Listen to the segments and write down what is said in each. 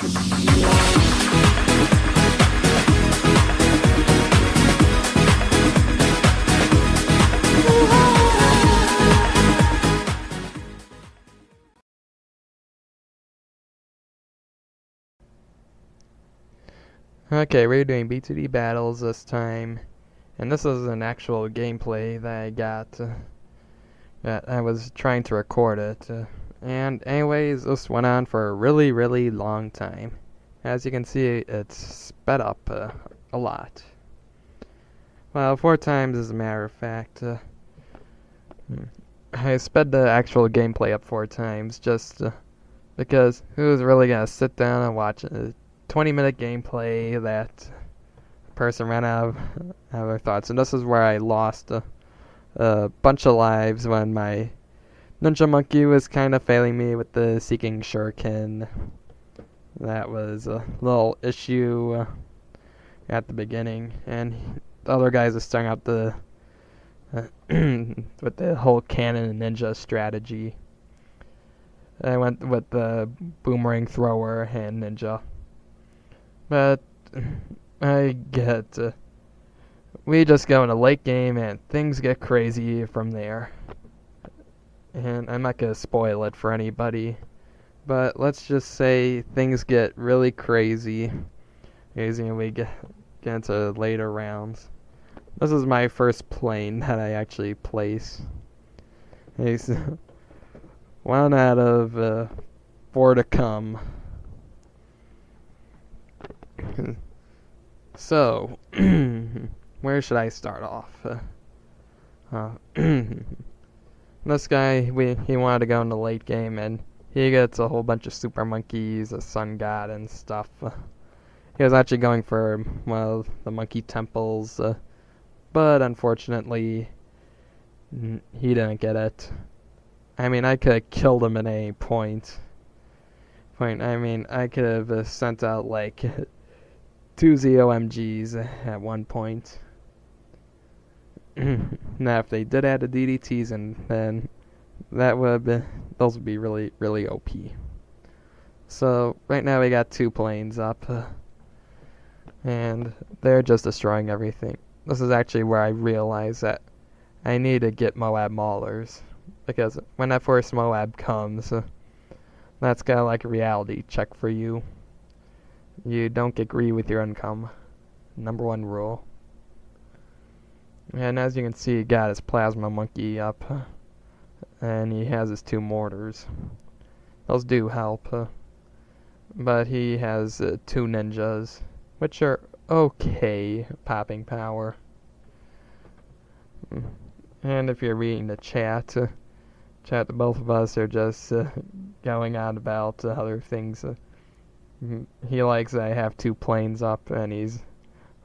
Okay, we're doing BTD Battles this time, and this is an actual gameplay that I got, that I was trying to record it, and anyways, this went on for a really, really long time. As you can see, it's sped up a lot. Well, 4 times as a matter of fact. I sped the actual gameplay up 4 times, just because who's really gonna sit down and watch a 20-minute gameplay that person ran out of their thoughts. And this is where I lost a bunch of lives when my ninja monkey was kind of failing me with the seeking shuriken. That was a little issue at the beginning, and the other guys are starting out the with the whole cannon ninja strategy. I went with the boomerang thrower and ninja. But I get, we just go in a late game and things get crazy from there. And I'm not going to spoil it for anybody, but let's just say things get really crazy and we get into later rounds. This is my first plane that I actually place. It's 1 out of 4 to come. So, where should I start off? This guy, he wanted to go in the late game, and he gets a whole bunch of super monkeys, a sun god, and stuff. He was actually going for, well, the monkey temples, but unfortunately, he didn't get it. I mean, I could have killed him at any point. I mean, I could have sent out, like, 2 ZOMGs at one point. Now, if they did add the DDTs, and then that would be, those would be really, really OP. So right now we got 2 planes up, and they're just destroying everything. This is actually where I realized that I need to get Moab Maulers, because when that first Moab comes, that's kind of like a reality check for you. You don't get greedy with your income. Number 1 rule. And as you can see, he got his plasma monkey up. And he has his 2 mortars. Those do help. But he has 2 ninjas, which are okay popping power. And if you're reading the chat, both of us are just going on about other things. He likes that I have 2 planes up, and he's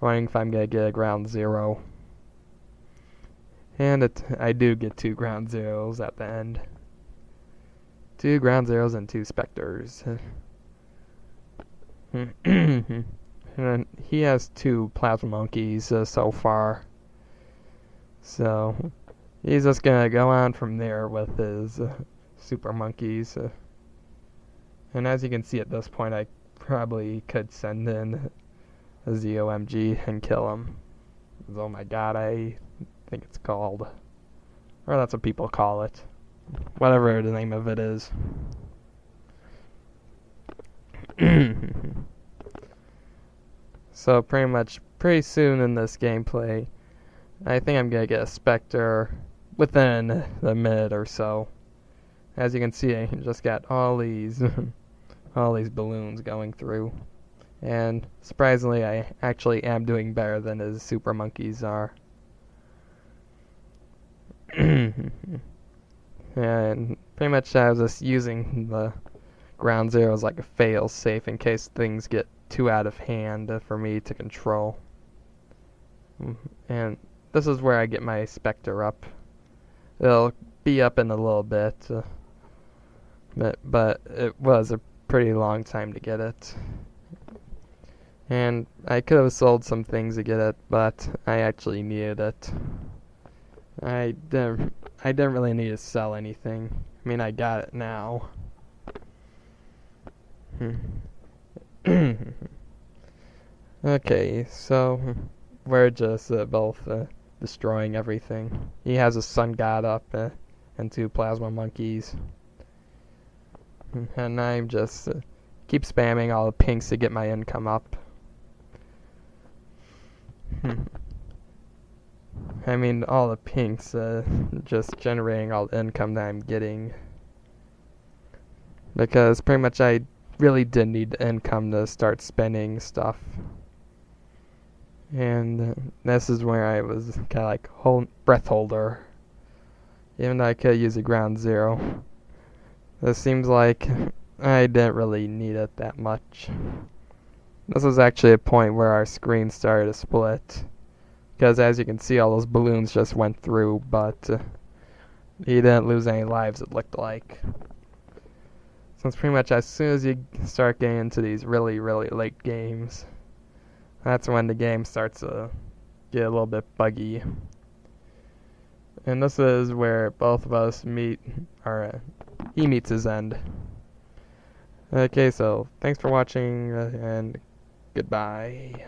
wondering if I'm going to get a ground 0. And I do get 2 ground 0s at the end. 2 ground 0s and 2 specters. And he has 2 plasma monkeys so far. So he's just going to go on from there with his super monkeys. And as you can see at this point, I probably could send in a ZOMG and kill him. Oh my god, I think it's called. Or that's what people call it. Whatever the name of it is. So pretty soon in this gameplay, I think I'm gonna get a Spectre within a minute or so. As you can see, I just got all these balloons going through. And surprisingly, I actually am doing better than his super monkeys are. And pretty much I was just using the ground 0 as like a fail safe in case things get too out of hand for me to control. And this is where I get my Spectre up. It'll be up in a little bit, but it was a pretty long time to get it. And I could have sold some things to get it, but I actually needed it. I didn't really need to sell anything. I mean, I got it now. Okay, so we're just both destroying everything. He has a sun god up and two plasma monkeys. And I'm just keep spamming all the pinks to get my income up. I mean, all the pinks just generating all the income that I'm getting. Because pretty much I really did need the income to start spending stuff. And this is where I was kind of like breath holder. Even though I could use a ground zero. This seems like I didn't really need it that much. This was actually a point where our screen started to split. Because as you can see, all those balloons just went through, but he didn't lose any lives, it looked like. So it's pretty much as soon as you start getting into these really, really late games, that's when the game starts to get a little bit buggy. And this is where both of us meet, or he meets his end. Okay, so thanks for watching, and goodbye.